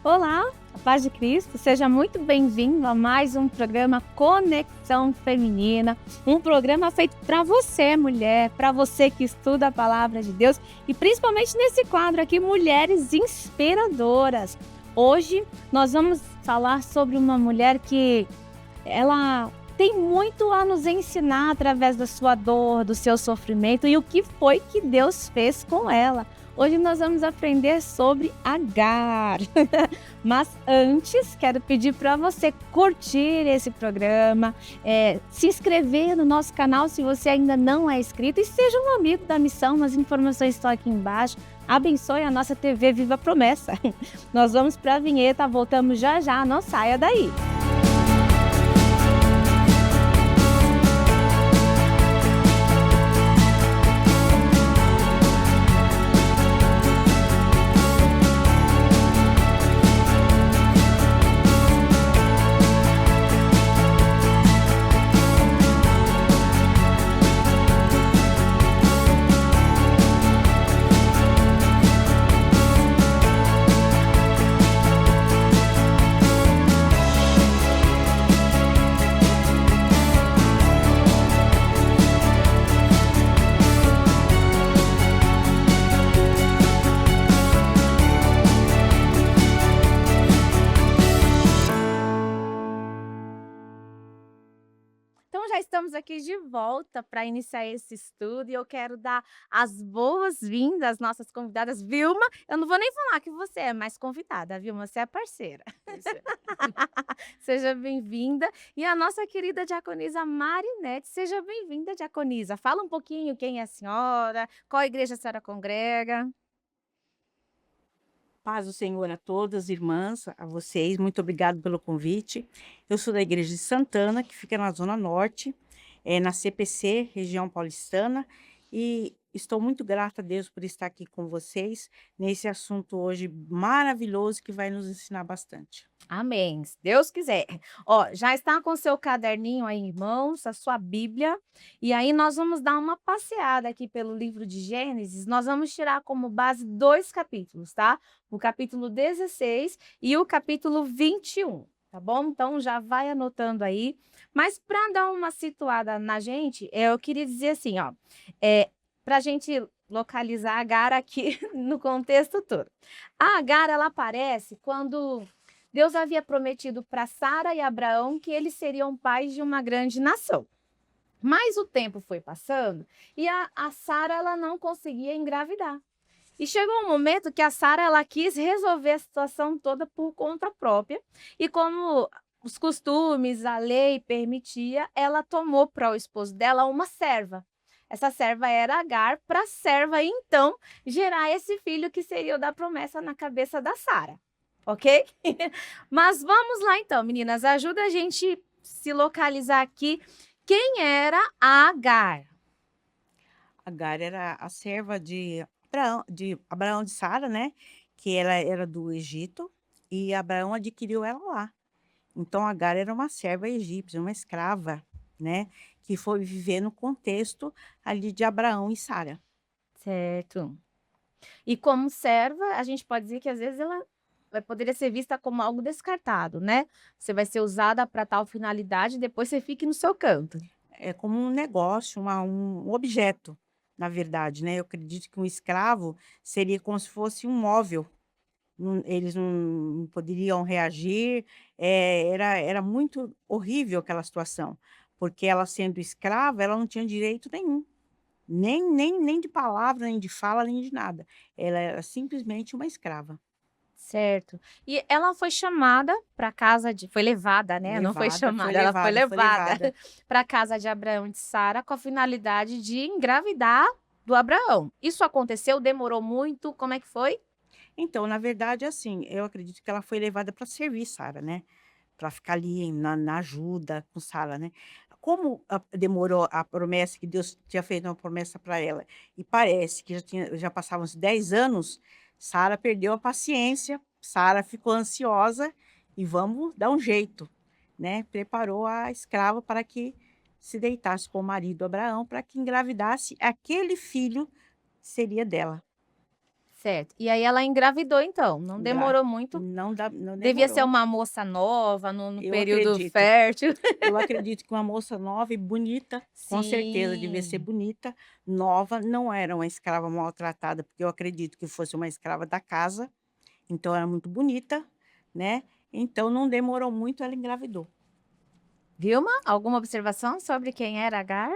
Olá, a paz de Cristo, seja muito bem-vindo a mais um programa Conexão Feminina, um programa feito para você, mulher, para você que estuda a palavra de Deus e principalmente nesse quadro aqui, Mulheres Inspiradoras. Hoje nós vamos falar sobre uma mulher que ela tem muito a nos ensinar através da sua dor, do seu sofrimento e o que foi que Deus fez com ela. Hoje nós vamos aprender sobre Agar. Mas antes, quero pedir para você curtir esse programa, se inscrever no nosso canal se você ainda não é inscrito e seja um amigo da missão. As informações estão aqui embaixo. Abençoe a nossa TV Viva Promessa. Nós vamos para a vinheta, voltamos já já, não saia daí. Então, já estamos aqui de volta para iniciar esse estudo e eu quero dar as boas-vindas às nossas convidadas. Vilma, eu não vou nem falar que você é mais convidada, Vilma, você é parceira. Pois é. Seja bem-vinda. E a nossa querida diaconisa Marinete, seja bem-vinda, diaconisa. Fala um pouquinho quem é a senhora, qual igreja a senhora congrega. Paz do Senhor a todas, irmãs, a vocês, muito obrigado pelo convite. Eu sou da Igreja de Santana, que fica na Zona Norte, na CPC, região paulistana, e estou muito grata a Deus por estar aqui com vocês nesse assunto hoje maravilhoso que vai nos ensinar bastante. Amém, se Deus quiser. Ó, já está com seu caderninho aí em mãos, a sua Bíblia, e aí nós vamos dar uma passeada aqui pelo livro de Gênesis. Nós vamos tirar como base 2 capítulos, tá? O capítulo 16 e o capítulo 21, tá bom? Então já vai anotando aí. Mas para dar uma situada na gente, eu queria dizer assim, ó, para a gente localizar a Agar aqui no contexto todo. A Agar, ela aparece quando Deus havia prometido para Sara e Abraão que eles seriam pais de uma grande nação. Mas o tempo foi passando e a Sara ela não conseguia engravidar. E chegou um momento que a Sara ela quis resolver a situação toda por conta própria e como os costumes, a lei permitia, ela tomou para o esposo dela uma serva. Essa serva era Agar, para a serva então gerar esse filho que seria o da promessa na cabeça da Sara. Ok? Mas vamos lá então, meninas, ajuda a gente se localizar aqui. Quem era a Agar? Agar era a serva de Abraão de Sara, né? Que ela era do Egito e Abraão adquiriu ela lá. Então Agar era uma serva egípcia, uma escrava, né, que foi viver no contexto ali de Abraão e Sara. Certo. E como serva, a gente pode dizer que às vezes ela poderia ser vista como algo descartado, né? Você vai ser usada para tal finalidade, depois você fique no seu canto. É como um negócio, um objeto, na verdade, né. Eu acredito que um escravo seria como se fosse um móvel, eles não poderiam reagir, era muito horrível aquela situação, porque ela sendo escrava, ela não tinha direito nenhum, nem de palavra, nem de fala, nem de nada. Ela era simplesmente uma escrava. Certo. E ela foi chamada para casa de foi levada, né, não foi Levada, foi chamada, ela foi levada, foi levada levada. para casa de Abraão e de Sara com a finalidade de engravidar do Abraão. Isso aconteceu? Demorou muito? Como é que foi? Então, na verdade, assim, eu acredito que ela foi levada para servir Sara, né, para ficar ali na ajuda com Sara, né. Como demorou a promessa que Deus tinha feito uma promessa para ela, e parece que já passavam uns 10 anos, Sara perdeu a paciência, Sara ficou ansiosa e vamos dar um jeito, né, preparou a escrava para que se deitasse com o marido Abraão, para que engravidasse aquele filho seria dela. Certo. E aí ela engravidou então, não Gra demorou muito. não Devia ser demorou. uma moça nova, no Eu período acredito. fértil. Eu acredito que uma moça nova e bonita, com certeza devia ser Sim, bonita, nova, não era uma escrava maltratada, porque eu acredito que fosse uma escrava da casa, então era muito bonita, né, então não demorou muito, ela engravidou. Vilma, alguma observação sobre quem era Agar?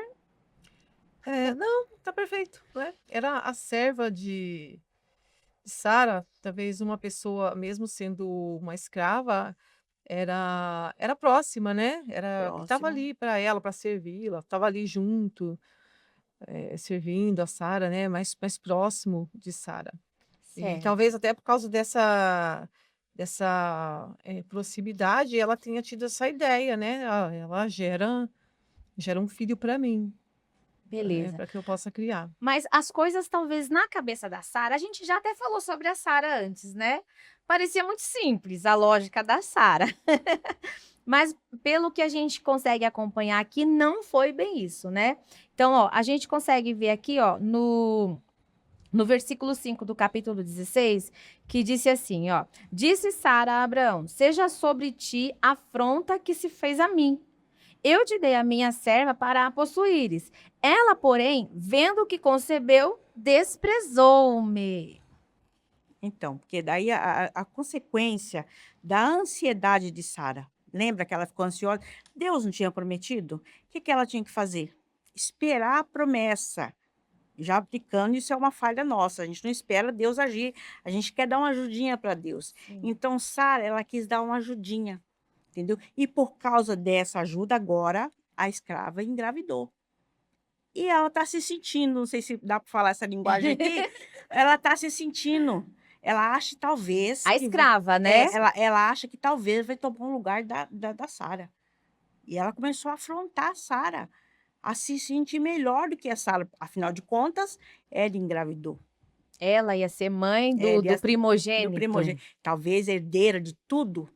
É, não, tá perfeito, né. Era a serva de Sara, talvez uma pessoa, mesmo sendo uma escrava, era próxima, né, era que estava Próxima. ali para ela, para servi-la, estava ali junto, servindo a Sara, né, mais próximo de Sara. E Certo. talvez até por causa dessa proximidade, ela tenha tido essa ideia, né: "Ah, ela gera um filho para mim, Beleza. para que eu possa criar". Mas as coisas talvez na cabeça da Sara, a gente já até falou sobre a Sara antes, né? Parecia muito simples a lógica da Sara. Mas pelo que a gente consegue acompanhar aqui, não foi bem isso, né? Então, ó, a gente consegue ver aqui, ó, no versículo 5 do capítulo 16, que disse assim, ó: Disse Sara a Abraão: Seja sobre ti a afronta que se fez a mim. Eu te dei a minha serva para a possuíres. Ela, porém, vendo que concebeu, desprezou-me. Então, porque daí a consequência da ansiedade de Sara, lembra que ela ficou ansiosa? Deus não tinha prometido? O que que ela tinha que fazer? Esperar a promessa. Já aplicando, isso é uma falha nossa, a gente não espera Deus agir, a gente quer dar uma ajudinha para Deus. Sim. Então Sara, ela quis dar uma ajudinha, entendeu? E por causa dessa ajuda agora, a escrava engravidou. E ela está se sentindo, não sei se dá para falar essa linguagem aqui, ela está se sentindo, ela acha talvez A que vai escrava, né? ela acha que talvez vai tomar um lugar da Sara. E ela começou a afrontar a Sara, a se sentir melhor do que a Sara, afinal de contas, ela engravidou. Ela ia ser mãe do, Ela do ia do primogênito. primogênito, talvez herdeira de tudo,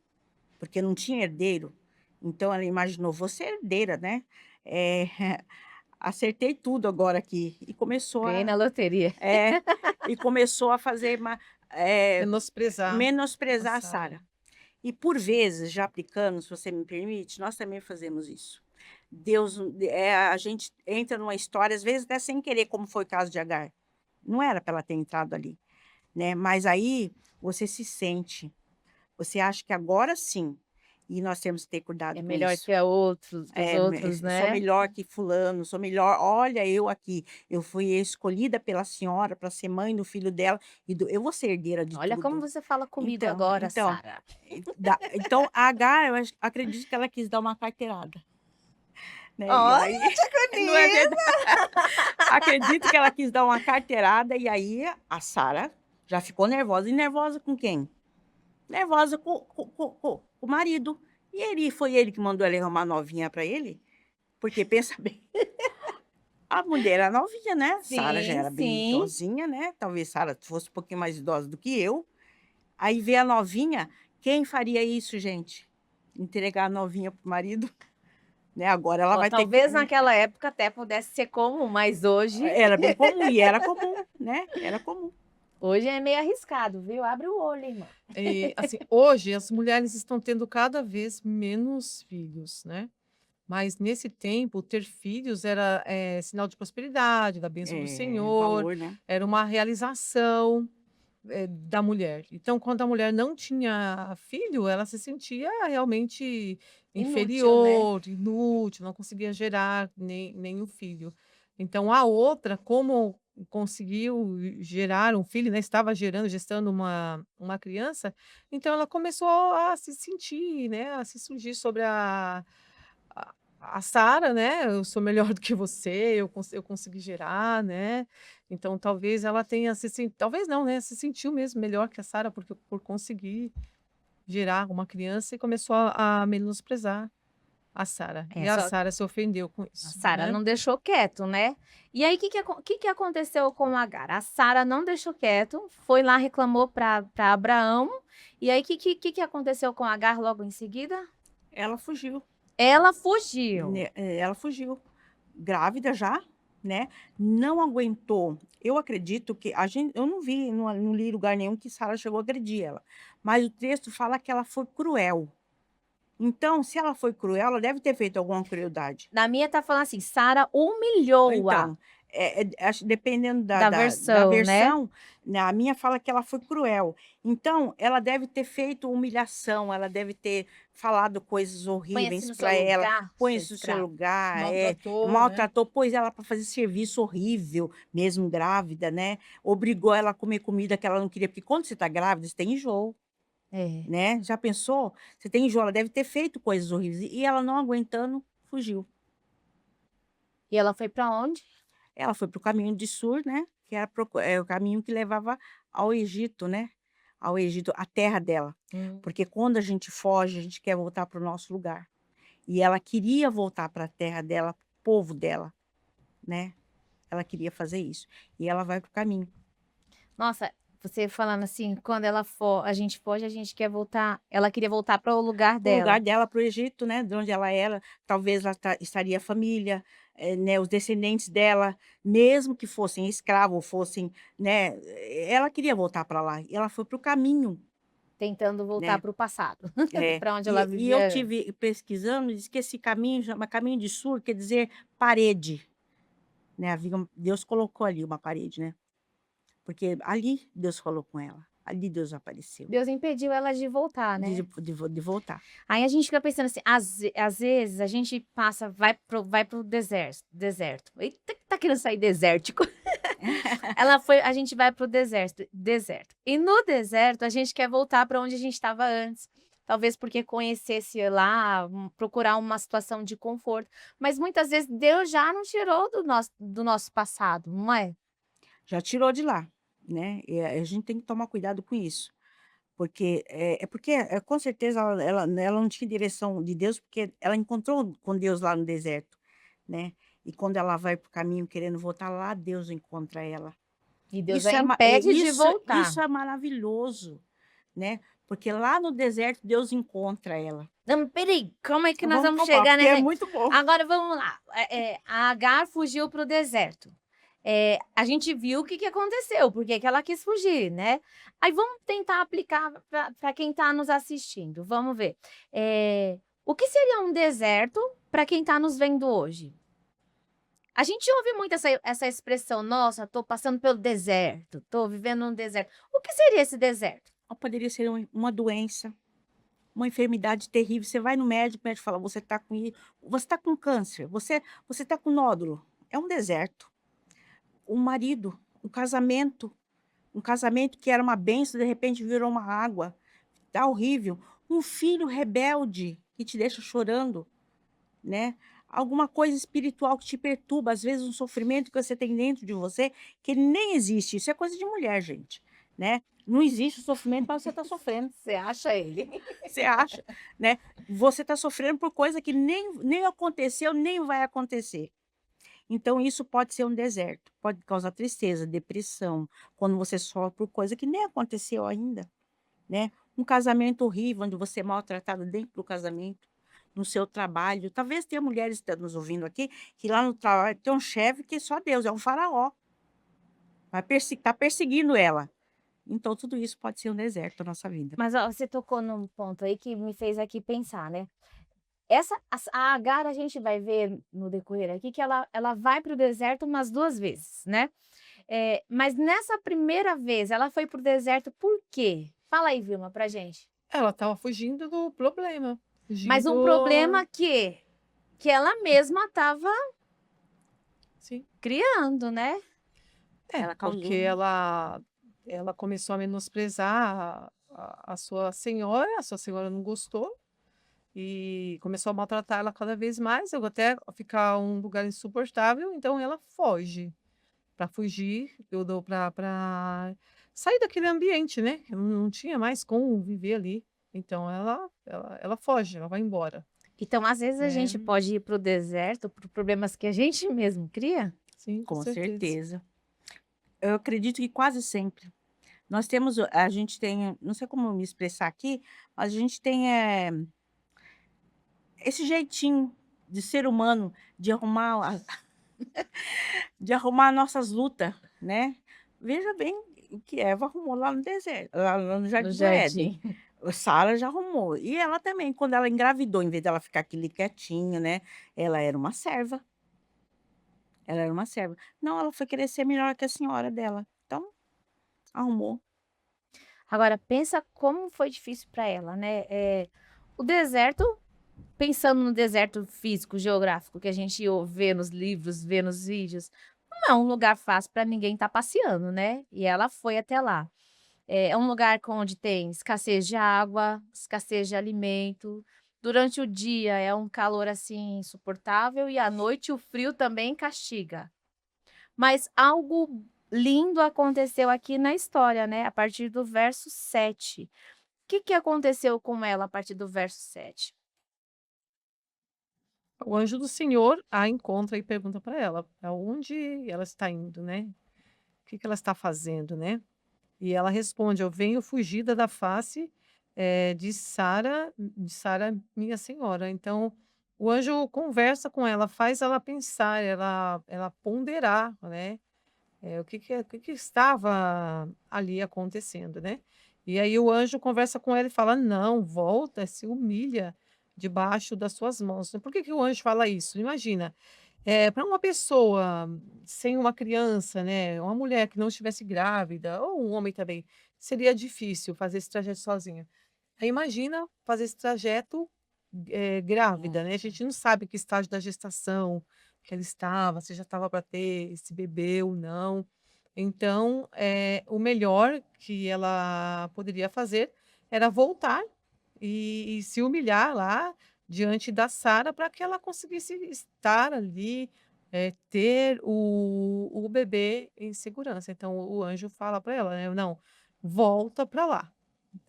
porque não tinha herdeiro. Então ela imaginou: "Vou ser herdeira, né, eh, acertei tudo agora aqui", e começou Ganhei a na loteria. é, e começou a fazer Menosprezar a menosprezar a Sara. Sara. E por vezes, já aplicando, se você me permite, nós também fazemos isso. Deus, a gente entra numa história, às vezes até sem querer, como foi o caso de Agar. Não era para ela ter entrado ali, né, mas aí você se sente, você acha que agora sim, e nós temos que ter cuidado É com melhor isso. que que os outros, Sou né? melhor que fulano, sou melhor, olha eu aqui, eu fui escolhida pela senhora para ser mãe do filho dela e eu vou ser herdeira de Olha como tudo. você fala comigo Então agora, então, Sara. então a Agar, eu acredito que ela quis dar uma carteirada, né, e Olha, aí não é Diaconisa! verdade? Acredito que ela quis dar uma carteirada e aí a Sara já ficou nervosa, e nervosa com quem? Nervosa com o marido. E foi ele que mandou ela arrumar novinha para ele? Porque pensa bem, a mulher era novinha, né, Sara já Sim, era bem sim. idosinha, né, talvez Sara fosse um pouquinho mais idosa do que eu, aí vê a novinha, quem faria isso gente? Entregar a novinha para o marido, né, agora ela Ó, vai ter que talvez naquela época até pudesse ser comum, mas hoje era bem comum e era comum, né, era comum. hoje é meio arriscado, viu? Abre o olho, irmã. E, assim, hoje as mulheres estão tendo cada vez menos filhos, né. Mas nesse tempo, ter filhos era, sinal de prosperidade, da bênção do É, Senhor, valor, né. era uma realização, da mulher. Então, quando a mulher não tinha filho, ela se sentia realmente Inútil, né? inferior, inútil, não conseguia gerar nenhum filho. Então, a outra, como conseguiu gerar um filho, né, estava gerando, gestando uma criança, então ela começou a se sentir, né, a se surgir sobre a a Sara, né, "Eu sou melhor do que você, eu consegui gerar", né. Então talvez ela tenha talvez não, né, se sentiu mesmo melhor que a Sara, porque por conseguir gerar uma criança e começou a menosprezar a Sara. É, E a só Sara se ofendeu com a isso, Sara né. não deixou quieto, né. E aí, o que que aconteceu com Agar? A Sara não deixou quieto, foi lá, reclamou para Abraão, e aí o que que aconteceu com Agar logo em seguida? Ela fugiu, Ela fugiu. ela fugiu, grávida já, né, não aguentou. Eu acredito que eu não vi, não li em lugar nenhum que Sara chegou a agredir ela, mas o texto fala que ela foi cruel. Então, se ela foi cruel, ela deve ter feito alguma crueldade. Na minha tá falando assim, Sara humilhou-a, Então, acho dependendo da da da versão, né. versão, né, a minha fala que ela foi cruel. Então, ela deve ter feito humilhação, ela deve ter falado coisas Põe-se horríveis no seu para ela, lugar, sua põe-se no seu escrava. lugar, Maltratou, né? maltratou, pôs ela para fazer serviço horrível, mesmo grávida, né, obrigou ela a comer comida que ela não queria, porque quando você está grávida, você tem enjoo, É. né, já pensou? Você tem enjoo, ela deve ter feito coisas horríveis, e ela não aguentando, fugiu. E ela foi pra onde? Ela foi para o caminho de Sur, né, que era o caminho que levava ao Egito, né, ao Egito, a terra dela. Hum. Porque quando a gente foge, a gente quer voltar para o nosso lugar. E ela queria voltar para a terra dela, para o povo dela, né, ela queria fazer isso. E ela vai para o caminho. Nossa, você falando assim, quando a gente foge, a gente quer voltar, ela queria voltar para o lugar O lugar dela. dela para o Egito, né, de onde ela era, talvez lá estaria a família, né, os descendentes dela, mesmo que fossem escravos, fossem, né, ela queria voltar para lá, e ela foi para o caminho, Tentando voltar né. para o passado, É, para onde ela e eu vivia. tive pesquisando, diz que esse caminho chama caminho de Sur, quer dizer parede, né, Deus colocou ali uma parede, né, porque ali Deus falou com ela, ali Deus apareceu, Deus impediu ela de voltar, de né. de voltar. Aí a gente fica pensando assim, às vezes a gente passa, vai pro deserto. Eita que tá querendo sair desértico. A gente vai pro deserto. E no deserto a gente quer voltar para onde a gente estava antes. Talvez porque conhecesse lá, procurar uma situação de conforto. Mas muitas vezes Deus já nos tirou do nosso passado, não é? Já tirou de lá, né, e a gente tem que tomar cuidado com isso, porque, porque, com certeza ela não tinha direção de Deus, porque ela encontrou com Deus lá no deserto, né, e quando ela vai para o caminho querendo voltar, lá Deus encontra ela. E Deus a Isso impede de isso voltar. é maravilhoso, né, porque lá no deserto Deus encontra ela. Não, espera aí, como é que nós Vamos vamos calmar, chegar porque é nesse. muito bom. Agora vamos lá, a Agar fugiu para o deserto. A gente viu o que que aconteceu, por que que ela quis fugir, né. Aí vamos tentar aplicar para quem está nos assistindo, vamos ver. O que seria um deserto para quem está nos vendo hoje? A gente ouve muito essa expressão: "Nossa, estou passando pelo deserto, estou vivendo num deserto". O que seria esse deserto? Ou poderia ser uma doença, uma enfermidade terrível, você vai no médico, o médico fala: "Você está com você está com câncer, você está com nódulo", é um deserto. Um marido, um casamento que era uma bênção, de repente virou uma água, tá horrível. Um filho rebelde que te deixa chorando, né. Alguma coisa espiritual que te perturba, às vezes um sofrimento que você tem dentro de você, que ele nem existe, isso é coisa de mulher gente, né. Não existe o sofrimento, mas você está sofrendo. Você acha ele? Você acha, né. Você está sofrendo por coisa que nem aconteceu, nem vai acontecer. Então isso pode ser um deserto, pode causar tristeza, depressão, quando você sofre por coisa que nem aconteceu ainda, né. Um casamento horrível, onde você é maltratada dentro do casamento, no seu trabalho. Talvez tenha mulheres que estão nos ouvindo aqui, que lá no trabalho tem um chefe que só Deus, é um faraó, tá perseguindo ela. Então tudo isso pode ser um deserto na nossa vida. Mas ó, você tocou num ponto aí que me fez aqui pensar, né. A Agar a gente vai ver no decorrer aqui que ela vai para o deserto umas 2 vezes, né. Mas nessa primeira vez ela foi para o deserto por quê? Fala aí, Vilma, pra gente. Ela estava fugindo do problema, Mas um fugindo. problema que ela mesma estava Sim. criando, né. É, Ela porque causou ela começou a menosprezar a sua senhora não gostou e começou a maltratar ela cada vez mais, eu até ficar um lugar insuportável, então ela foge. Para fugir, eu dou para sair daquele ambiente, né, eu não tinha mais como viver ali, então ela foge, ela vai embora, Então, às vezes, a né. gente pode ir para o deserto por problemas que a gente mesmo cria. Sim, com com certeza. certeza. Eu acredito que quase sempre. Nós temos a gente tem, não sei como me expressar aqui, mas a gente tem, esse jeitinho de ser humano, de arrumar de arrumar nossas lutas, né. Veja bem o que Eva arrumou lá no deserto, lá no No jardim do Éden. jardim. Sara já arrumou. E ela também, quando ela engravidou, em vez dela ficar ali quietinha, né, ela era uma serva, ela era uma serva. Não, ela foi querer ser melhor que a senhora dela, então arrumou. Agora pensa como foi difícil para ela, né, o deserto, pensando no deserto físico, geográfico que a gente vê nos livros, vê nos vídeos, não é um lugar fácil para ninguém estar passeando, né, e ela foi até lá. É um lugar onde tem escassez de água, escassez de alimento. Durante o dia é um calor, assim, insuportável e à noite o frio também castiga. Mas algo lindo aconteceu aqui na história, né, a partir do verso 7. O que que aconteceu com ela a partir do verso 7? O anjo do Senhor a encontra e pergunta para ela aonde ela está indo, né? O que que ela está fazendo, né? E ela responde: "Eu venho fugida da face, de Sara, minha senhora". Então, o anjo conversa com ela, faz ela pensar, ela ponderar, né, o que que estava ali acontecendo, né. E aí o anjo conversa com ela e fala: "Não, volta, se humilha debaixo das suas mãos". Por que que o anjo fala isso? Imagina, para uma pessoa sem uma criança, né, uma mulher que não estivesse grávida, ou um homem também, seria difícil fazer esse trajeto sozinha. Aí imagina fazer esse trajeto, grávida, né, a Nossa. gente não sabe que estágio da gestação que ela estava, se já estava para ter esse bebê ou não. Então, o melhor que ela poderia fazer era voltar e se humilhar lá diante da Sara para que ela conseguisse estar ali, ter o bebê em segurança. Então o anjo fala para ela, né: "Não, volta para lá",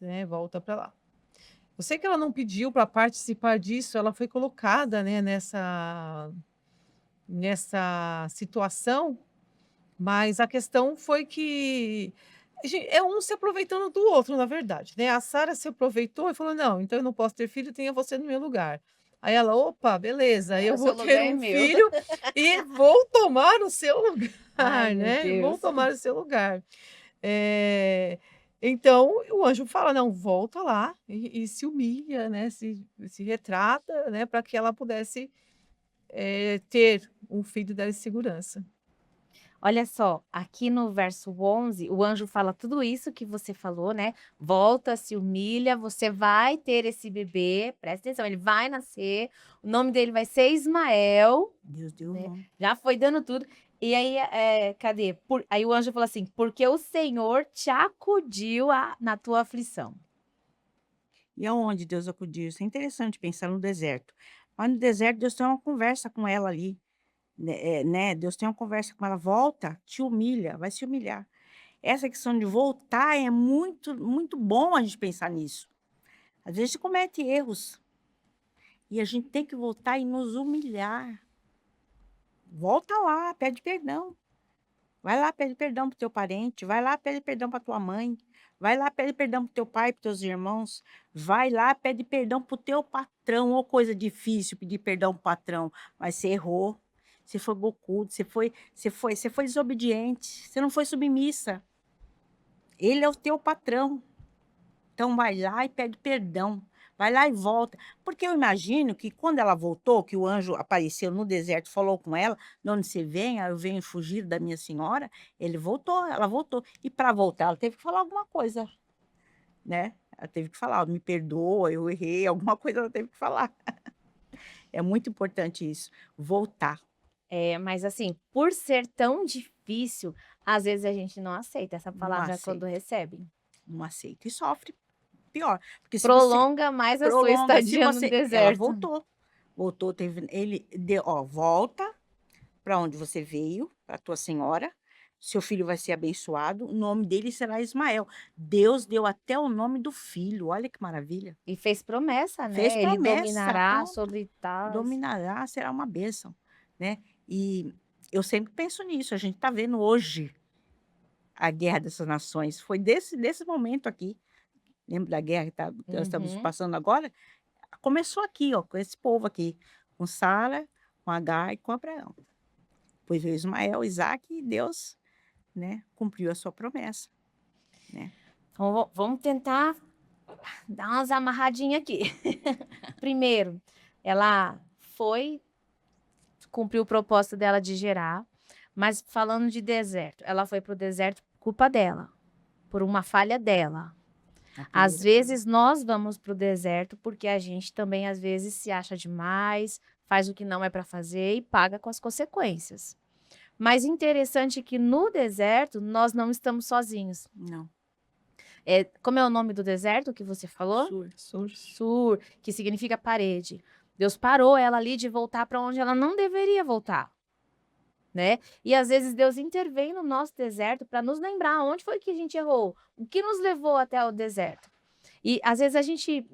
né, volta para lá. Eu sei que ela não pediu para participar disso, ela foi colocada, né, nessa situação, mas a questão foi que é um se aproveitando do outro, na verdade, né. A Sara se aproveitou e falou: "Não, então eu não posso ter filho, tenha você no meu lugar". Aí ela: "Opa, beleza, Agora eu o vou seu ter lugar é um meu. filho e vou tomar o seu Ai, lugar, meu né, vou Deus. tomar o seu lugar". Eh, então o anjo fala: "Não, volta lá e se humilha, né, se retrata, né, para que ela pudesse, ter um filho dela em segurança". Olha só, aqui no verso 11, o anjo fala tudo isso que você falou, né, volta, se humilha, você vai ter esse bebê, presta atenção, ele vai nascer, o nome dele vai ser Ismael, Deus deu o né, nome. já foi dando tudo. E aí, cadê? Aí o anjo falou assim: "Porque o Senhor te acudiu na tua aflição". E aonde Deus acudiu? Isso é interessante pensar no deserto. Mas no deserto Deus tem uma conversa com ela ali, né, Deus tem uma conversa com ela: "Volta, te humilha, vai se humilhar". Essa questão de voltar é muito muito bom a gente pensar nisso. Às vezes a gente comete erros, e a gente tem que voltar e nos humilhar. Volta lá, pede perdão. Vai lá, pede perdão para teu parente, vai lá, pede perdão para tua mãe, vai lá, pede perdão para teu pai, para teus irmãos, vai lá, pede perdão para o teu patrão, ou coisa difícil pedir perdão para o patrão, mas você errou, você foi bocudo, você foi desobediente, você não foi submissa, ele é o teu patrão. Então vai lá e pede perdão, vai lá e volta. Porque eu imagino que quando ela voltou, que o anjo apareceu no deserto, falou com ela: "De onde você vem? Ah, eu venho fugir da minha senhora", ele voltou, ela voltou. E para voltar ela teve que falar alguma coisa, né. Ela teve que falar: "Me perdoa, eu errei", alguma coisa ela teve que falar. É muito importante isso, voltar. É, mas assim, por ser tão difícil, às vezes a gente não aceita essa Não palavra quando aceita, recebe. não aceita e sofre pior, porque se você Prolonga mais a sua prolonga, se estadia no você ela deserto. voltou, teve ele deu: "Ó, volta para onde você veio, para a tua senhora, seu filho vai ser abençoado, o nome dele será Ismael". Deus deu até o nome do filho, olha que maravilha. E fez promessa, Fez né, ele promessa, dominará pronto, sobre tais. dominará, será uma bênção, né. E eu sempre penso nisso, a gente está vendo hoje a guerra dessas nações, foi desse momento aqui, lembra da guerra que nós estamos Uhum. passando agora? Começou aqui, ó, com esse povo aqui, com Sara, com Agar e com Abraão. Depois veio Ismael, Isaac e Deus, né, cumpriu a sua promessa, né. Então vamos tentar dar umas amarradinhas aqui. Primeiro, ela foi, cumpriu o propósito dela de gerar, mas falando de deserto, ela foi para o deserto por culpa dela, por uma falha dela. A Às primeira vezes nós vamos para o deserto porque a gente também às vezes se acha demais, faz o que não é para fazer e paga com as consequências. Mas interessante que no deserto nós não estamos sozinhos. não, Como é o nome do deserto que você falou? Sur. Sur. Sur, que significa parede. Deus parou ela ali de voltar para onde ela não deveria voltar, né? E às vezes Deus intervém no nosso deserto para nos lembrar onde foi que a gente errou, o que nos levou até o deserto. E às vezes a gente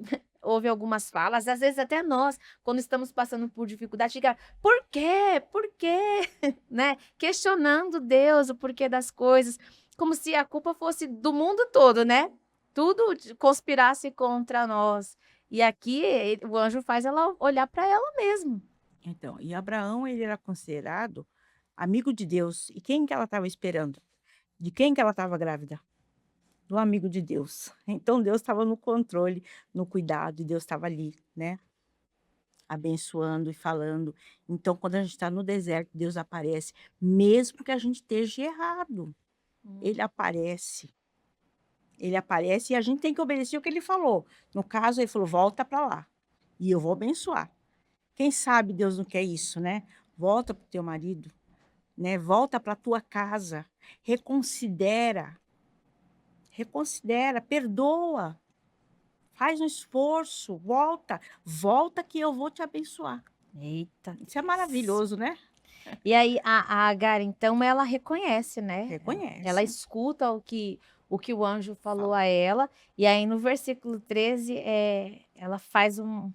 ouve algumas falas, às vezes até nós, quando estamos passando por dificuldade, fica, por quê? Por quê? Né? Questionando Deus, o porquê das coisas, como se a culpa fosse do mundo todo, né? Tudo conspirasse contra nós. E aqui o anjo faz ela olhar para ela mesmo. Então, e Abraão, ele era considerado amigo de Deus. E quem que ela estava esperando? De quem que ela estava grávida? Do amigo de Deus. Então Deus estava no controle, no cuidado, e Deus estava ali, né, abençoando e falando. Então, quando a gente está no deserto, Deus aparece, mesmo que a gente esteja errado. Ele aparece. Ele aparece e a gente tem que obedecer o que ele falou. No caso, ele falou: volta para lá e eu vou abençoar. Quem sabe Deus não quer isso, né? Volta para o teu marido, né? Volta para a tua casa, reconsidera, perdoa, faz um esforço, volta que eu vou te abençoar. Eita. Isso é maravilhoso, né? E aí a Agar, então, ela reconhece, né? Reconhece. Ela escuta o que o anjo falou Fala. a ela. E aí no versículo 13, ela faz vamos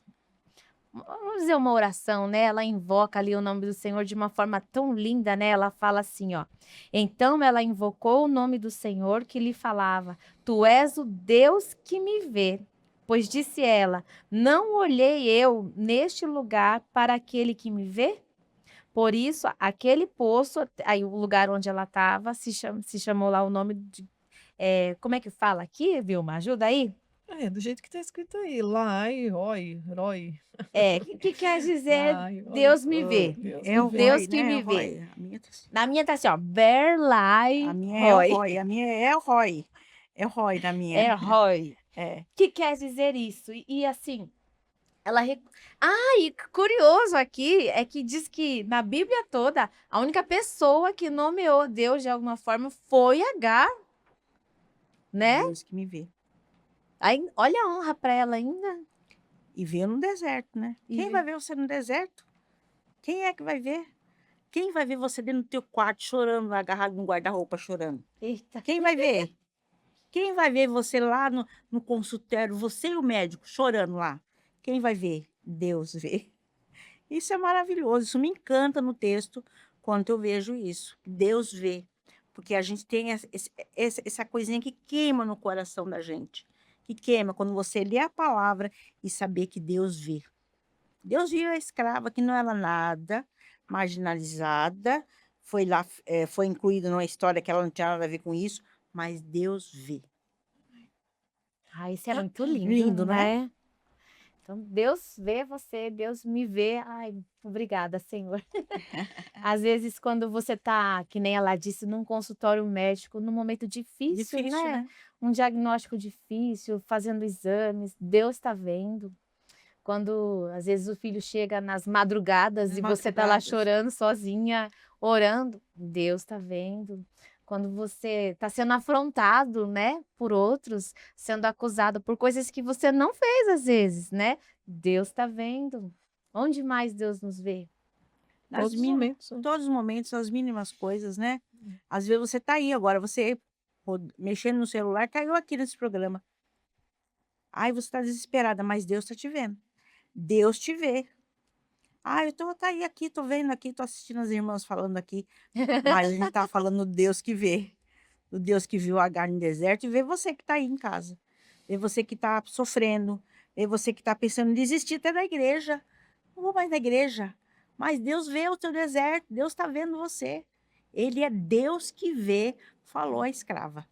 dizer, uma oração, né? Ela invoca ali o nome do Senhor de uma forma tão linda, né? Ela fala assim, ó. Então ela invocou o nome do Senhor que lhe falava: Tu és o Deus que me vê. Pois disse ela: Não olhei eu neste lugar para aquele que me vê? Por isso, aquele poço, aí o lugar onde ela estava, se chamou lá o nome de. Como é que fala aqui, Vilma? Ajuda aí? É, do jeito que tá escrito aí, Lai, Roi, Roi, Que quer dizer Lai, Roi, Deus me oh, vê? Deus É me o O vê. Deus Roy, que né? É o me vê. Roy. A minha tá assim. Na minha tá assim, ó. A Berlai minha é o Roy. Roy. A minha é o Roy. É o Roy na minha. É Roy. É. Que quer dizer isso? E assim, ela. E curioso aqui é que diz que na Bíblia toda, a única pessoa que nomeou Deus de alguma forma foi Agar, né? Deus que me vê. Aí, olha a honra para ela ainda. E vê no deserto, né? E Quem vê. vai ver você no deserto? Quem é que vai ver? Quem vai ver você dentro do teu quarto chorando, agarrado no guarda-roupa chorando? Eita. Quem vai ver? Quem vai ver você lá no consultório, você e o médico chorando lá? Quem vai ver? Deus vê. Isso é maravilhoso, isso me encanta no texto quando eu vejo isso. Deus vê, porque a gente tem essa coisinha que queima no coração da gente, que queima quando você lê a palavra e saber que Deus vê. Deus viu a escrava que não era nada, marginalizada, foi lá, foi incluída numa história que ela não tinha nada a ver com isso, mas Deus vê. Isso é muito lindo, Lindo, né? né? Então, Deus vê você, Deus me vê. Ai, obrigada, Senhor. Às vezes, quando você tá, que nem ela disse, num consultório médico, num momento difícil, Difícil, né? né? Um diagnóstico difícil, fazendo exames, Deus está vendo. Quando, às vezes, o filho chega nas madrugadas Nas e você tá lá madrugadas. chorando sozinha, orando, Deus está vendo. Quando você está sendo afrontado, né, por outros, sendo acusado por coisas que você não fez às vezes, né? Deus está vendo. Onde mais Deus nos vê? Nas Todos os momentos. né? todos os momentos, as mínimas coisas, né? Às vezes você tá aí agora, você mexendo no celular, caiu aqui nesse programa. Ai, você tá desesperada, mas Deus tá te vendo. Deus te vê. Eu tô tá aí aqui, tô vendo aqui, tô assistindo as irmãs falando aqui, mas a gente tá falando do Deus que vê. Do Deus que viu Agar no deserto e vê você que tá aí em casa. Vê você que tá sofrendo, vê você que tá pensando em desistir até da igreja. Não vou mais na igreja. Mas Deus vê o teu deserto, Deus está vendo você. Ele é Deus que vê, falou a escrava,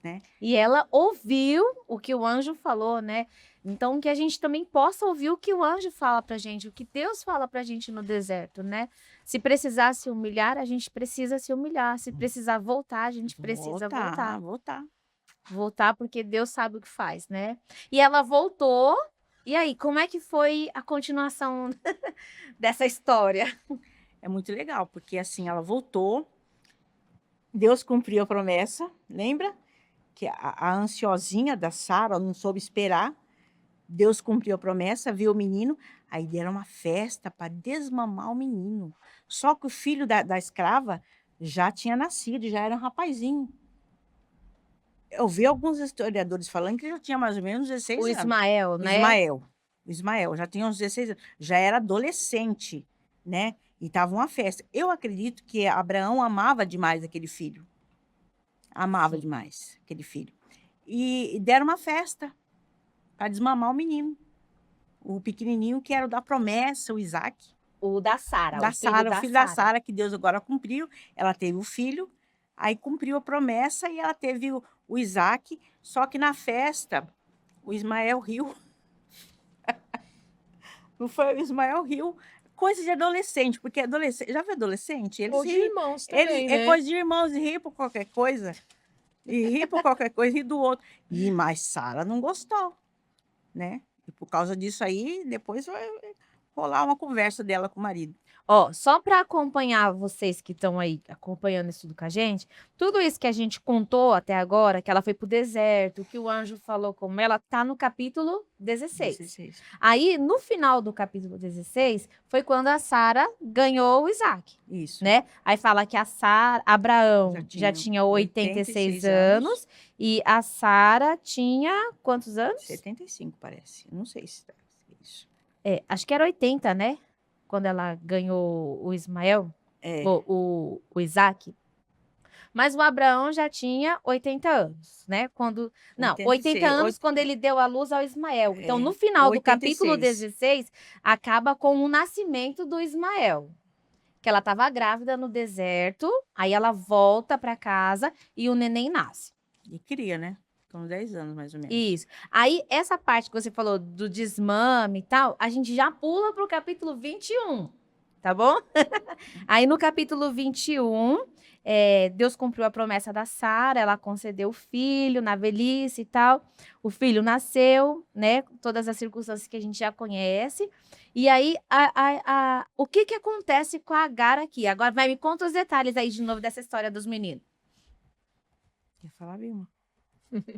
né? E ela ouviu o que o anjo falou, né? Então, que a gente também possa ouvir o que o anjo fala pra gente, o que Deus fala pra gente no deserto, né? Se precisar se humilhar, a gente precisa se humilhar. Se precisar voltar, a gente precisa voltar. Voltar. Voltar porque Deus sabe o que faz, né? E ela voltou. E aí, como é que foi a continuação dessa história? É muito legal, porque assim, ela voltou, Deus cumpriu a promessa, lembra? Que a ansiosinha da Sara não soube esperar, Deus cumpriu a promessa, viu o menino, aí deram uma festa para desmamar o menino. Só que o filho da escrava já tinha nascido, já era um rapazinho. Eu vi alguns historiadores falando que ele já tinha mais ou menos 16 O anos. Ismael, O né? Ismael já tinha uns 16 anos, já era adolescente, né? E tava uma festa. Eu acredito que Abraão amava demais aquele filho. Amava Sim. demais aquele filho. E deram uma festa para desmamar o menino. O pequenininho que era o da promessa, o Isaac. O da Sara, Da o filho Sara, o da filho da Sara. Sara, que Deus agora cumpriu. Ela teve o filho, aí cumpriu a promessa e ela teve o Isaac. Só que na festa, o Ismael riu. Não foi o Ismael riu. Coisa de adolescente, porque adolescente. Já viu adolescente? Eles Ou de riem. irmãos Eles, também, é né? coisa de irmãos, e rir por qualquer coisa. E rir por qualquer coisa, rir do outro. Mas Sara não gostou, né? E por causa disso aí, depois vai rolar uma conversa dela com o marido. Ó, só para acompanhar vocês que estão aí acompanhando isso tudo com a gente, tudo isso que a gente contou até agora, que ela foi pro deserto, que o anjo falou com ela, tá no capítulo 16. 16. Aí, no final do capítulo 16, foi quando a Sara ganhou o Isaac, Isso. né? Aí fala que Abraão Já já tinha tinha 86 86 anos. anos e a Sara tinha quantos anos? 75, parece. Não sei se é isso. É, acho que era 80, né? Quando ela ganhou o Ismael, É, o Isaac. Mas o Abraão já tinha 80 anos, né? Não, 80 86. anos quando ele deu a luz ao Ismael. Então, no É, final do capítulo 86. 16, acaba com o nascimento do Ismael. Que ela estava grávida no deserto, aí ela volta para casa e o neném nasce. E queria, né? Com 10 anos, mais ou menos. Isso. Aí, essa parte que você falou do desmame e tal, a gente já pula para o capítulo 21, tá bom? Aí, no capítulo 21, Deus cumpriu a promessa da Sara, ela concedeu o filho na velhice e tal. O filho nasceu, né? Todas as circunstâncias que a gente já conhece. E aí, o que que acontece com a Agar aqui? Agora, me conta os detalhes aí de novo dessa história dos meninos. Quer falar, Vilma?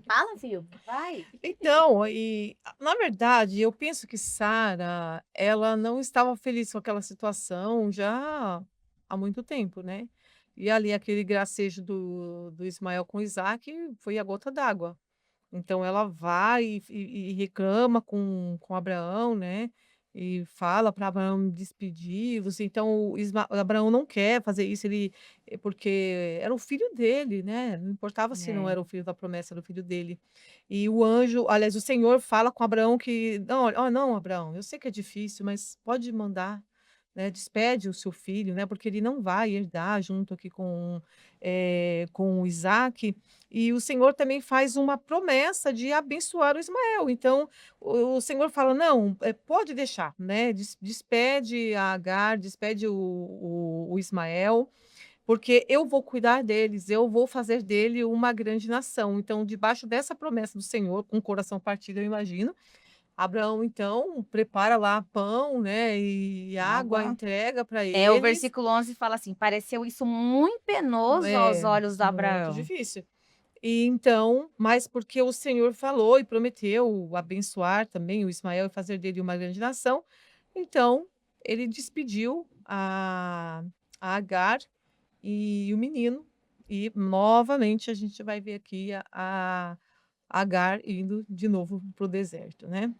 Fala, filho. Vai. Então, e na verdade, eu penso que Sara, ela não estava feliz com aquela situação já há muito tempo, né? E ali aquele gracejo do Ismael com Isaac foi a gota d'água. Então ela vai e reclama com Abraão, né? E fala para Abraão despedir. Então o Abraão não quer fazer isso, porque era o filho dele, né? Não importava se não É. era o filho da promessa, era o filho dele. E o anjo, aliás, o Senhor fala com Abraão que, não, não, Abraão, eu sei que é difícil, mas pode mandar, né? Despede o seu filho, né? Porque ele não vai herdar junto aqui com o Isaac. E o Senhor também faz uma promessa de abençoar o Ismael. Então, o Senhor fala: não, pode deixar, né? Despede a Agar, despede o Ismael, porque eu vou cuidar deles, eu vou fazer dele uma grande nação. Então, debaixo dessa promessa do Senhor, com o coração partido, eu imagino, Abraão, então, prepara lá pão, né? E água, Água. entrega para O eles. versículo 11 fala assim: pareceu isso muito penoso aos É, olhos do muito Abraão. difícil. E então, mas porque o Senhor falou e prometeu abençoar também o Ismael e fazer dele uma grande nação, então ele despediu a Agar e o menino, e novamente a gente vai ver aqui a Agar indo de novo para o deserto, né?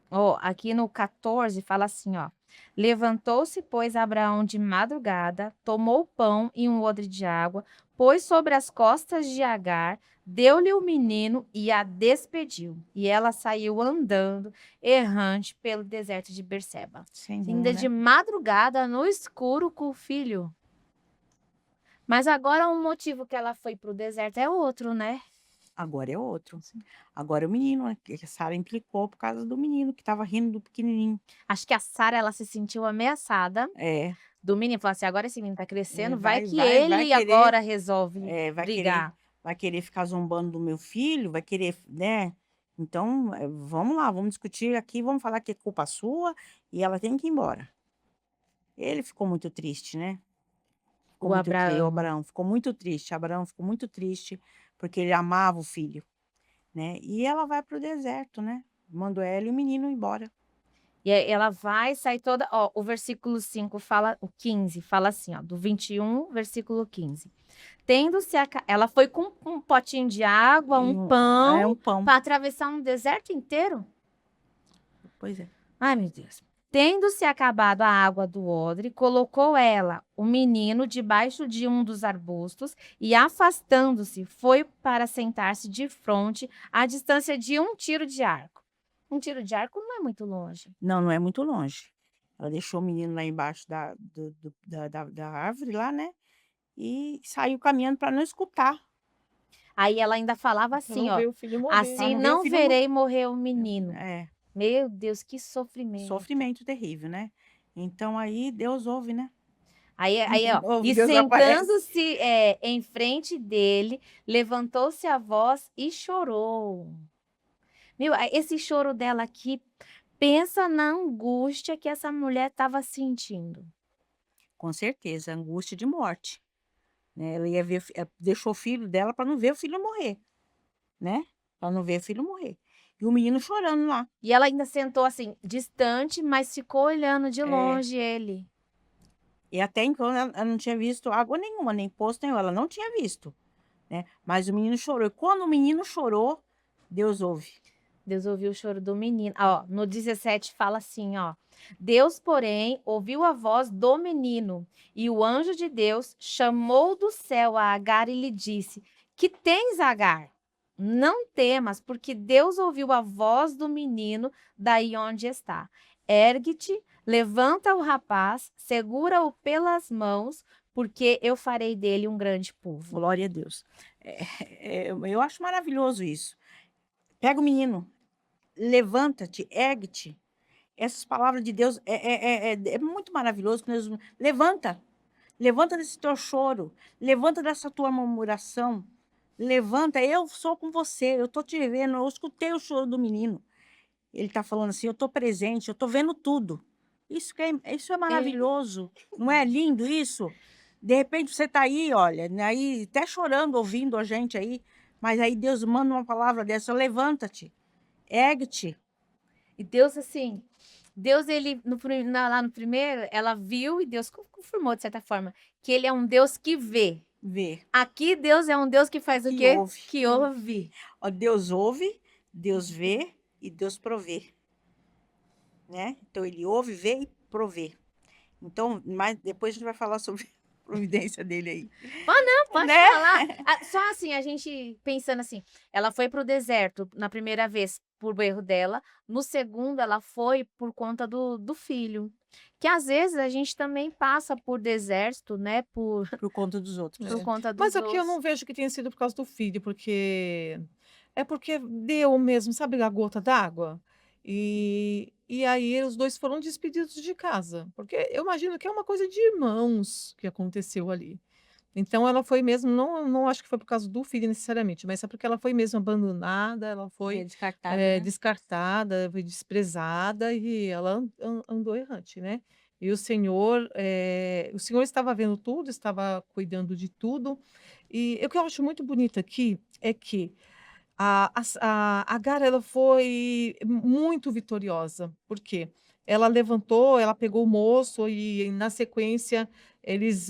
Ó, aqui no 14 fala assim, ó. Levantou-se, pois, Abraão de madrugada, tomou pão e um odre de água, pôs sobre as costas de Agar, deu-lhe o menino e a despediu. E ela saiu andando, errante, pelo deserto de Berseba. Sem rumo, Ainda né? de madrugada, no escuro, com o filho. Mas agora o motivo que ela foi para o deserto é outro, né? Agora é outro. Agora é o menino, né, que a Sara implicou por causa do menino que estava rindo do pequenininho. Acho que a Sara, ela se sentiu ameaçada É, do menino. Falou assim, agora esse menino tá crescendo, vai que vai ele querer, agora resolve vai querer, brigar. vai querer ficar zombando do meu filho, vai querer, né? Então, vamos lá, vamos discutir aqui, vamos falar que é culpa sua e ela tem que ir embora. Ele ficou muito triste, né? Ficou O muito triste, o Abraão. Abraão ficou muito triste. Abraão ficou muito triste porque ele amava o filho, né? E ela vai para o deserto, né? Mandou ela e o menino embora. E aí ela vai sair toda. Ó, o versículo 5 fala, o 15 fala assim, ó, do 21, versículo 15. Tendo-se. Ela foi com um potinho de água, E um pão, um pão. para atravessar um deserto inteiro. Pois é. Ai, meu Deus. Tendo-se acabado a água do odre, colocou ela, o menino, debaixo de um dos arbustos e, afastando-se, foi para sentar-se de frente, à distância de um tiro de arco. Um tiro de arco não é muito longe. Não, não é muito longe. Ela deixou o menino lá embaixo da árvore lá, né? E saiu caminhando para não escutar, Aí ela ainda falava Pra assim, não ó, ver o filho morrer. para assim não ver o não filho morrer. verei morrer o menino. É, Meu Deus, que sofrimento. sofrimento terrível, né? Então aí Deus ouve, né? Aí, ó, Ouve, e Deus aparece. sentando-se em frente dele, levantou-se a voz e chorou. Meu, esse choro dela aqui, pensa na angústia que essa mulher estava sentindo. Com certeza, angústia de morte, né? Ela ia ver, deixou o filho dela para não ver o filho morrer, né? Para não ver o filho morrer. E o menino chorando lá. E ela ainda sentou assim, distante, mas ficou olhando de É, longe ele. e até então ela não tinha visto água nenhuma, nem poço nenhum, ela não tinha visto, né? Mas o menino chorou. E quando o menino chorou, Deus ouve. Deus ouviu o choro do menino. Ó, no 17 fala assim, ó. Deus, porém, ouviu a voz do menino, e o anjo de Deus chamou do céu a Agar e lhe disse: Que tens, Agar? Não temas, porque Deus ouviu a voz do menino daí onde está. Ergue-te, levanta o rapaz, segura-o pelas mãos, porque eu farei dele um grande povo. Glória a Deus. Eu acho maravilhoso isso. Pega o menino, levanta-te, ergue-te. Essas palavras de Deus é muito maravilhoso. Levanta, levanta desse teu choro, levanta dessa tua murmuração, levanta, eu sou com você, eu estou te vendo, eu escutei o choro do menino. Ele está falando assim, eu estou presente, eu estou vendo tudo. Isso é maravilhoso, não é lindo isso? De repente você está aí, olha, né, aí até chorando, ouvindo a gente aí, mas aí Deus manda uma palavra dessa, levanta-te, ergue-te. E Deus, assim, Deus, ele, lá no primeiro, ela viu e Deus confirmou, de certa forma, que ele é um Deus que vê. Vê, Aqui, Deus é um Deus que faz o que quê? ouve. Que ouve. Ó, Deus ouve, Deus vê e Deus provê, né? Então ele ouve, vê e provê. Então, mas depois a gente vai falar sobre a providência dele aí, Pode né? falar. Só assim, a gente pensando assim, ela foi para o deserto na primeira vez por erro dela, no segundo ela foi por conta do filho. Que às vezes a gente também passa por deserto, né? Por conta dos outros. Por É. conta dos Mas aqui eu outros. não vejo que tenha sido por causa do filho, porque é porque deu mesmo, sabe a gota d'água? E aí os dois foram despedidos de casa, porque eu imagino que é uma coisa de irmãos que aconteceu ali. Então ela foi mesmo, não acho que foi por causa do filho necessariamente, mas é porque ela foi mesmo abandonada, ela foi Descartada, né? descartada, foi desprezada e ela andou errante, né? E o Senhor estava vendo tudo, estava cuidando de tudo. E o que eu acho muito bonito aqui é que a Agar, ela foi muito vitoriosa, porque ela levantou, ela pegou o moço e na sequência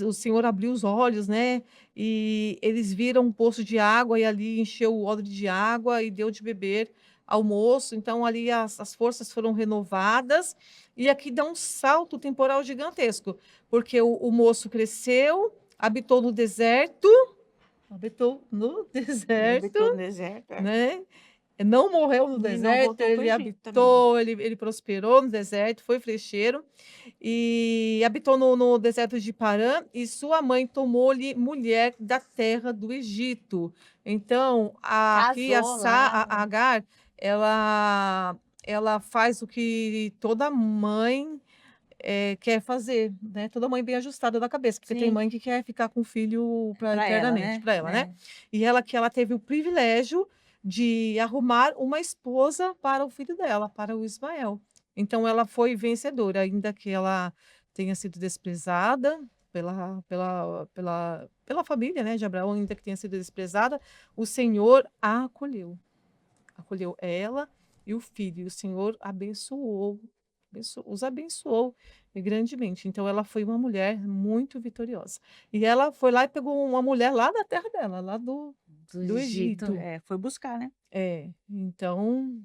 o Senhor abriu os olhos, né? E eles viram um poço de água e ali encheu o odre de água e deu de beber ao moço. Então ali as forças foram renovadas e aqui dá um salto temporal gigantesco, porque o moço cresceu, habitou no deserto habitou no Ele deserto, habitou no deserto, né? Não morreu no e não deserto, voltou para o ele Egito também. habitou, ele prosperou no deserto, foi flecheiro e habitou no deserto de Parã, e sua mãe tomou-lhe mulher da terra do Egito. Então, aqui Casou A lá. Agar, ela faz o que toda mãe quer fazer, né? Toda mãe bem ajustada da cabeça, porque tem Sim, mãe que quer ficar com o filho para para ela, eternamente, né? para ela, né? É. E ela que ela teve o privilégio de arrumar uma esposa para o filho dela, para o Ismael. Então ela foi vencedora, ainda que ela tenha sido desprezada pela família, né, de Abraão, ainda que tenha sido desprezada, o Senhor a acolheu. Acolheu ela e o filho, e o Senhor os abençoou grandemente. Então ela foi uma mulher muito vitoriosa. E ela foi lá e pegou uma mulher lá da terra dela, lá Do do Egito. Egito. É, foi buscar, né? Então,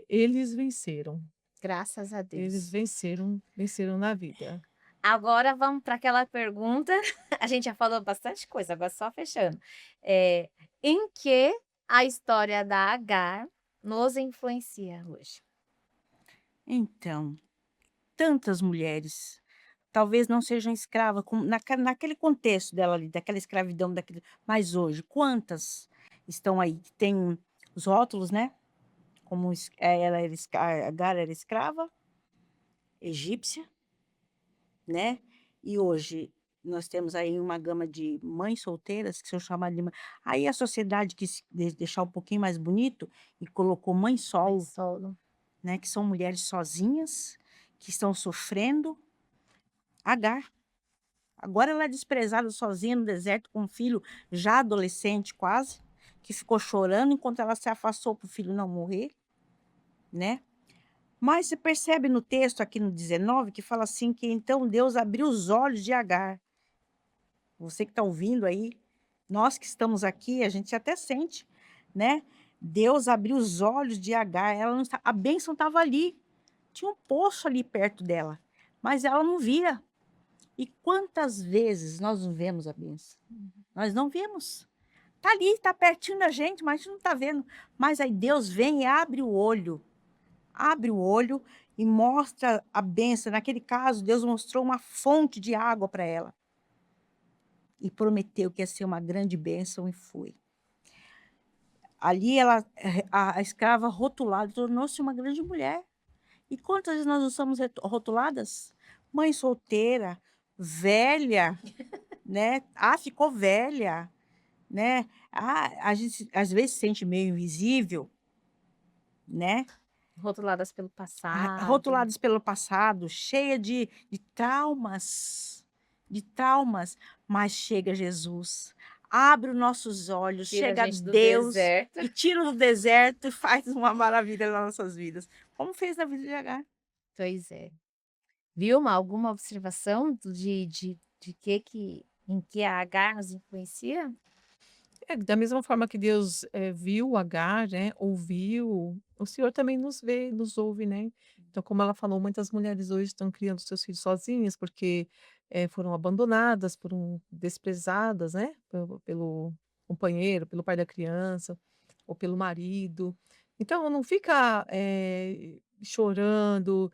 eles venceram. Graças a Eles Deus. venceram na vida. Agora vamos para aquela pergunta. A gente já falou bastante coisa, agora só fechando. É, em que a história da Agar nos influencia hoje? Então, tantas mulheres, talvez não sejam escravas, naquele contexto dela ali, daquela escravidão, mas hoje, quantas estão aí que têm os rótulos, né? Como ela era, a Agar era escrava, egípcia, né? E hoje nós temos aí uma gama de mães solteiras, que são chamadas de mãe. Aí a sociedade quis deixar um pouquinho mais bonito e colocou mãe Mãe solo, solo. né? Que são mulheres sozinhas, que estão sofrendo. Agar. Agora ela é desprezada sozinha no deserto com um filho já adolescente quase, que ficou chorando enquanto ela se afastou para o filho não morrer, né? Mas você percebe no texto aqui no 19 que fala assim que então Deus abriu os olhos de Agar. Você que está ouvindo aí, nós que estamos aqui, a gente até sente, né? Deus abriu os olhos de Agar, ela não a bênção estava ali, tinha um poço ali perto dela, mas ela não via. E quantas vezes nós não vemos a bênção? Nós não vemos. Está ali, está pertinho da gente, mas a gente não está vendo. Mas aí Deus vem e abre o olho e mostra a bênção. Naquele caso, Deus mostrou uma fonte de água para ela e prometeu que ia ser uma grande bênção e foi. Ali ela, a escrava rotulada tornou-se uma grande mulher. E quantas vezes nós não somos rotuladas? Mãe solteira, velha, né? Ah, ficou velha, né? Ah, a gente às vezes se sente meio invisível, né? Rotuladas pelo passado. Rotuladas pelo passado, cheia de traumas, mas chega Jesus, abre os nossos olhos, Tira a chega gente do Deus deserto. e tira do deserto e faz uma maravilha nas nossas vidas, como fez na vida de Agar. Pois é. Vilma, alguma observação de em que a Agar nos influencia? Da mesma forma que Deus, viu Agar, né, ouviu, o Senhor também nos vê, nos ouve, né. Então, como ela falou, muitas mulheres hoje estão criando seus filhos sozinhas, porque, foram abandonadas, foram desprezadas, né, pelo companheiro, pelo pai da criança, ou pelo marido. Então não fica, chorando,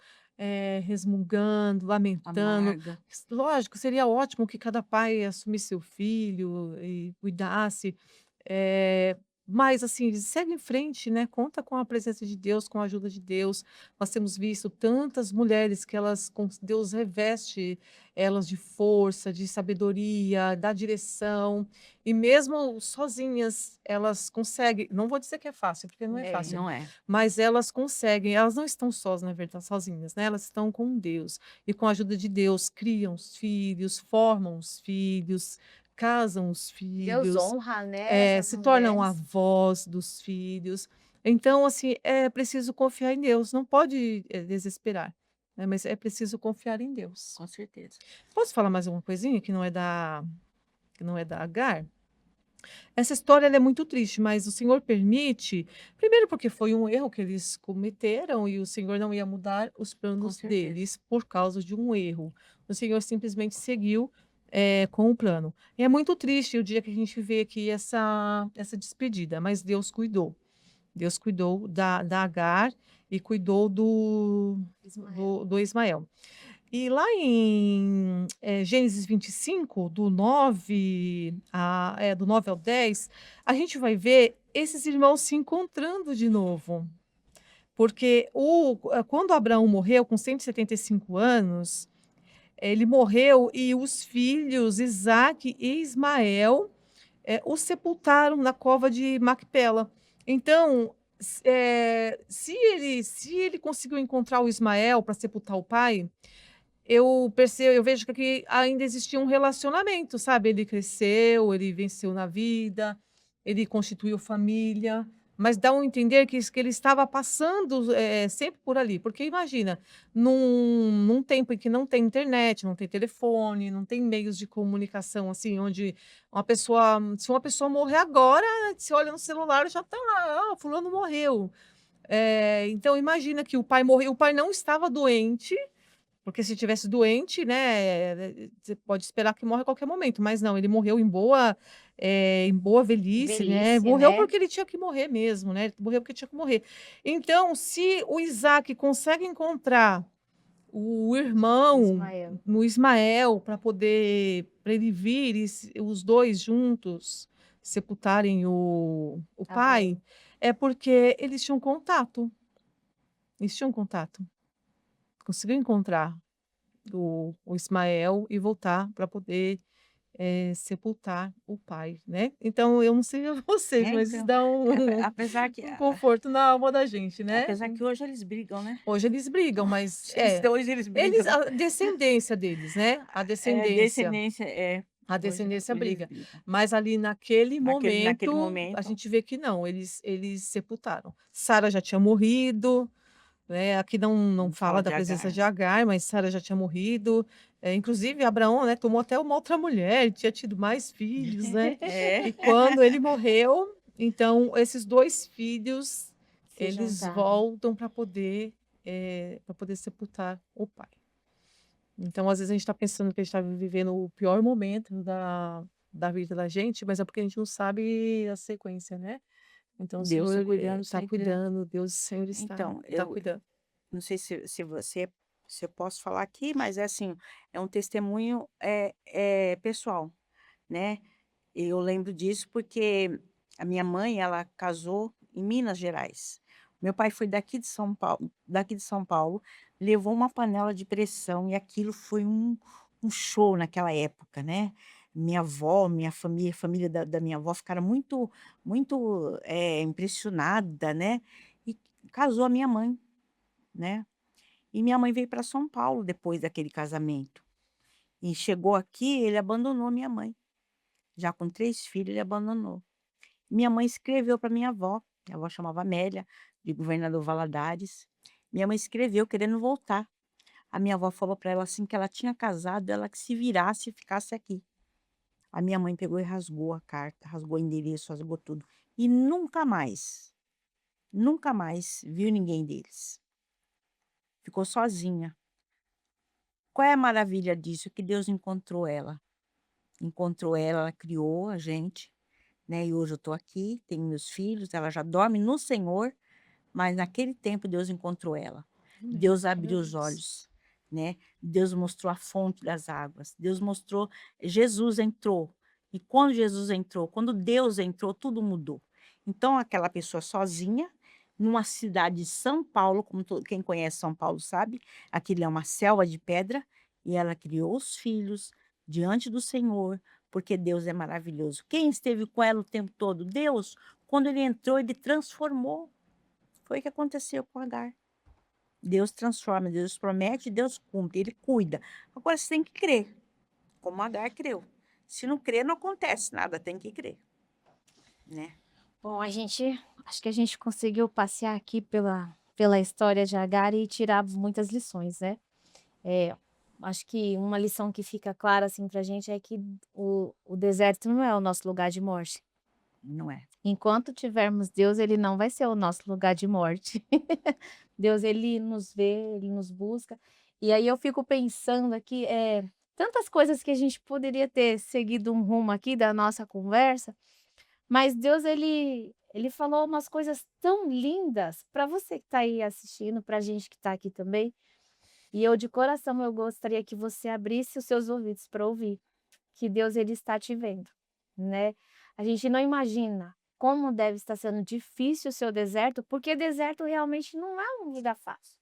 resmungando, lamentando. Amarga. Lógico, seria ótimo que cada pai assumisse seu filho e cuidasse, eh, mas assim, segue em frente, né, conta com a presença de Deus, com a ajuda de Deus. Nós temos visto tantas mulheres que elas Deus reveste elas de força, de sabedoria, da direção, e mesmo sozinhas elas conseguem, não vou dizer que é fácil, porque não é É. fácil, Não é? mas elas conseguem, elas não estão sós, na verdade, sozinhas, né, elas estão com Deus. E com a ajuda de Deus criam os filhos, formam os filhos, casam os Deus filhos, honra, né, essas se tornam mulheres. avós dos filhos. Então, assim, é preciso confiar em Deus, não pode, desesperar, né, mas é preciso confiar em Deus. Com certeza. Posso falar mais uma coisinha que não é da Agar? Essa história ela é muito triste, mas o Senhor permite, primeiro porque foi um erro que eles cometeram e o Senhor não ia mudar os Com planos certeza. deles por causa de um erro. O Senhor simplesmente seguiu com o plano. E é muito triste o dia que a gente vê aqui essa despedida, mas Deus cuidou. Deus cuidou da Agar e cuidou do Ismael. do Ismael. E lá em, Gênesis 25, do 9 ao 10, a gente vai ver esses irmãos se encontrando de novo. Porque quando Abraão morreu com 175 anos, ele morreu e os filhos Isaque e Ismael, o sepultaram na cova de Macpela. Então, se ele conseguiu encontrar o Ismael para sepultar o pai, eu vejo que aqui ainda existia um relacionamento, sabe, ele cresceu, ele venceu na vida, ele constituiu família, mas dá um entender que ele estava passando, sempre por ali, porque imagina, num tempo em que não tem internet, não tem telefone, não tem meios de comunicação, assim, onde se uma pessoa morrer agora, você olha no celular, já está lá: "Ah, fulano morreu". Então imagina que o pai morreu, o pai não estava doente, porque se tivesse doente, né, você pode esperar que morre a qualquer momento, mas não, ele morreu em boa velhice, né, Velhice, morreu né? porque ele tinha que morrer mesmo, né, morreu porque tinha que morrer. Então, se o Isaac consegue encontrar o irmão Ismael. no Ismael para ele vir e os 2 juntos sepultarem o pai, Abraão. é porque eles tinham contato, conseguiu encontrar o Ismael e voltar para poder, sepultar o pai, né. Então eu não sei a vocês, mas isso Então, dá um apesar que um conforto na alma da gente, né. apesar que hoje eles brigam, né. Hoje eles brigam, mas Hoje eles eles brigam. a descendência deles, né, a É, descendência descendência a hoje descendência hoje eles briga. brigam. Mas ali naquele Naquele momento, a momento, gente vê que não, eles sepultaram. Sara já tinha morrido, né, aqui não não fala fala da de presença Agar. de Agar, mas Sara já tinha morrido, inclusive Abraão, né, tomou até uma outra mulher, tinha tido mais filhos, né, É. e quando ele morreu, então esses 2 filhos, Se eles juntaram. voltam para poder sepultar o pai. Então, às vezes, a gente está pensando que a gente está vivendo o pior momento da vida da gente, mas é porque a gente não sabe a sequência, né. Então o Deus está Senhor, cuidando está sempre, né. cuidando, Deus, o Senhor está Então, está eu cuidando. não sei se eu posso falar aqui, mas é assim, é um testemunho, pessoal, né. Eu lembro disso porque a minha mãe, ela casou em Minas Gerais. Meu pai foi daqui de São Paulo, levou uma panela de pressão e aquilo foi um show naquela época, né. Minha avó, minha família, a família da minha avó ficaram muito muito, impressionada, né, e casou a minha mãe, né. E minha mãe veio para São Paulo depois daquele casamento. E chegou aqui, ele abandonou minha mãe. Já com 3 filhos, ele abandonou. Minha mãe escreveu para minha avó chamava Amélia, de Governador Valadares. Minha mãe escreveu querendo voltar. A minha avó falou para ela, assim, que ela tinha casado, ela que se virasse e ficasse aqui. A minha mãe pegou e rasgou a carta, rasgou o endereço, rasgou tudo. E nunca mais viu ninguém deles. Ficou sozinha. Qual é a maravilha disso? Que Deus encontrou ela, ela criou a gente, né, e hoje eu estou aqui, tenho meus filhos, ela já dorme no Senhor, mas naquele tempo Deus encontrou ela. Amém, Deus glória a abriu os Deus. olhos, né, Deus mostrou a fonte das águas, Deus mostrou, Jesus entrou, e quando Jesus entrou, quando Deus entrou, tudo mudou. Então aquela pessoa sozinha, numa cidade de São Paulo, como quem conhece São Paulo sabe, aquilo é uma selva de pedra, e ela criou os filhos diante do Senhor, porque Deus é maravilhoso. Quem esteve com ela o tempo todo? Deus. Quando ele entrou, ele transformou. Foi o que aconteceu com Agar. Deus transforma, Deus promete, Deus cumpre, ele cuida. Agora você tem que crer, como Agar creu. Se não crer, não acontece nada, tem que crer, né. Bom, acho que a gente conseguiu passear aqui pela história de Agar e tirar muitas lições, né. É, acho que uma lição que fica clara, assim, pra gente é que o deserto não é o nosso lugar de morte. Não é. Enquanto tivermos Deus, ele não vai ser o nosso lugar de morte. Deus, ele nos vê, ele nos busca. E aí eu fico pensando aqui, tantas coisas que a gente poderia ter seguido um rumo aqui da nossa conversa, mas Deus ele falou umas coisas tão lindas para você que está aí assistindo, para a gente que está aqui também. E eu de coração eu gostaria que você abrisse os seus ouvidos para ouvir, que Deus ele está te vendo, né? A gente não imagina como deve estar sendo difícil o seu deserto, porque deserto realmente não é um lugar fácil.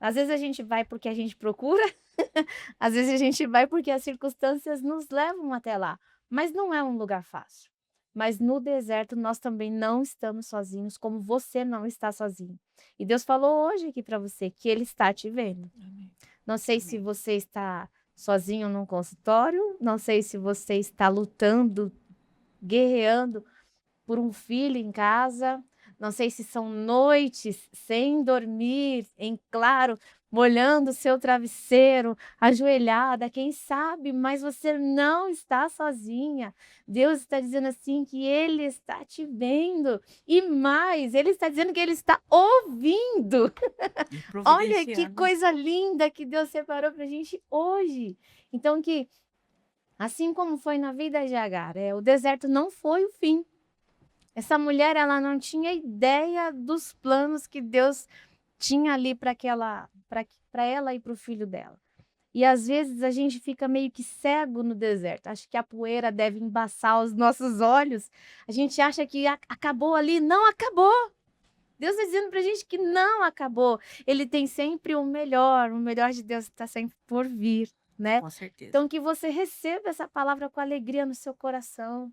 Às vezes a gente vai porque a gente procura, às vezes a gente vai porque as circunstâncias nos levam até lá, mas não é um lugar fácil. Mas no deserto nós também não estamos sozinhos, como você não está sozinho. E Deus falou hoje aqui para você que Ele está te vendo. Amém. Não sei se Amém. você está sozinho num consultório, não sei se você está lutando, guerreando por um filho em casa, não sei se são noites sem dormir, em claro, molhando o seu travesseiro, ajoelhada, quem sabe, mas você não está sozinha. Deus está dizendo assim que Ele está te vendo e mais, Ele está dizendo que Ele está ouvindo. E Olha que providenciando. coisa linda que Deus separou para a gente hoje. Então que, assim como foi na vida de Agar, o deserto não foi o fim. Essa mulher, ela não tinha ideia dos planos que Deus tinha ali para ela e para o filho dela. E às vezes a gente fica meio que cego no deserto. Acho que a poeira deve embaçar os nossos olhos. A gente acha que acabou ali. Não acabou. Deus está dizendo para a gente que não acabou. Ele tem sempre o melhor de Deus está sempre por vir, né? Com certeza. Então que você receba essa palavra com alegria no seu coração.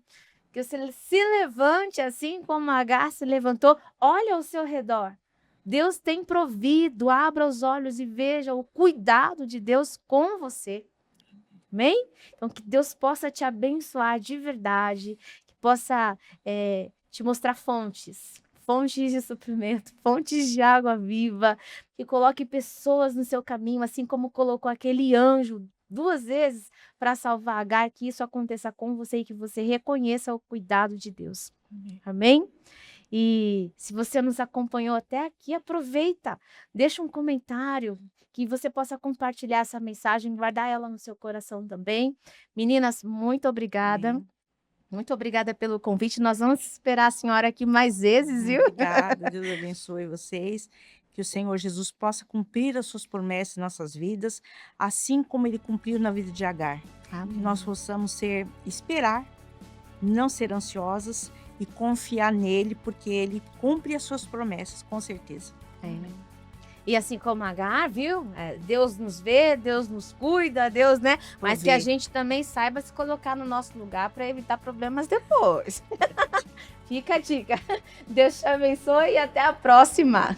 Que você se levante assim como Agar se levantou. Olha ao seu redor. Deus tem provido. Abra os olhos e veja o cuidado de Deus com você. Amém? Então que Deus possa te abençoar de verdade. Que possa te mostrar fontes de suprimento, fontes de água viva, que coloque pessoas no seu caminho, assim como colocou aquele anjo 2 vezes para salvar Agar, que isso aconteça com você e que você reconheça o cuidado de Deus. Amém. Amém? E se você nos acompanhou até aqui, aproveita, deixa um comentário, que você possa compartilhar essa mensagem, guardar ela no seu coração também. Meninas, muito obrigada. Amém. Muito obrigada pelo convite. Nós vamos esperar a senhora aqui mais vezes, viu? Obrigada, Deus abençoe vocês. Que o Senhor Jesus possa cumprir as suas promessas em nossas vidas, assim como Ele cumpriu na vida de Agar. Que nós possamos esperar, não ser ansiosas e confiar nele, porque Ele cumpre as suas promessas, com certeza. E assim como Agar, viu? Deus nos vê, Deus nos cuida, Deus, né? Mas que a gente também saiba se colocar no nosso lugar para evitar problemas depois. Fica a dica. Deus te abençoe e até a próxima.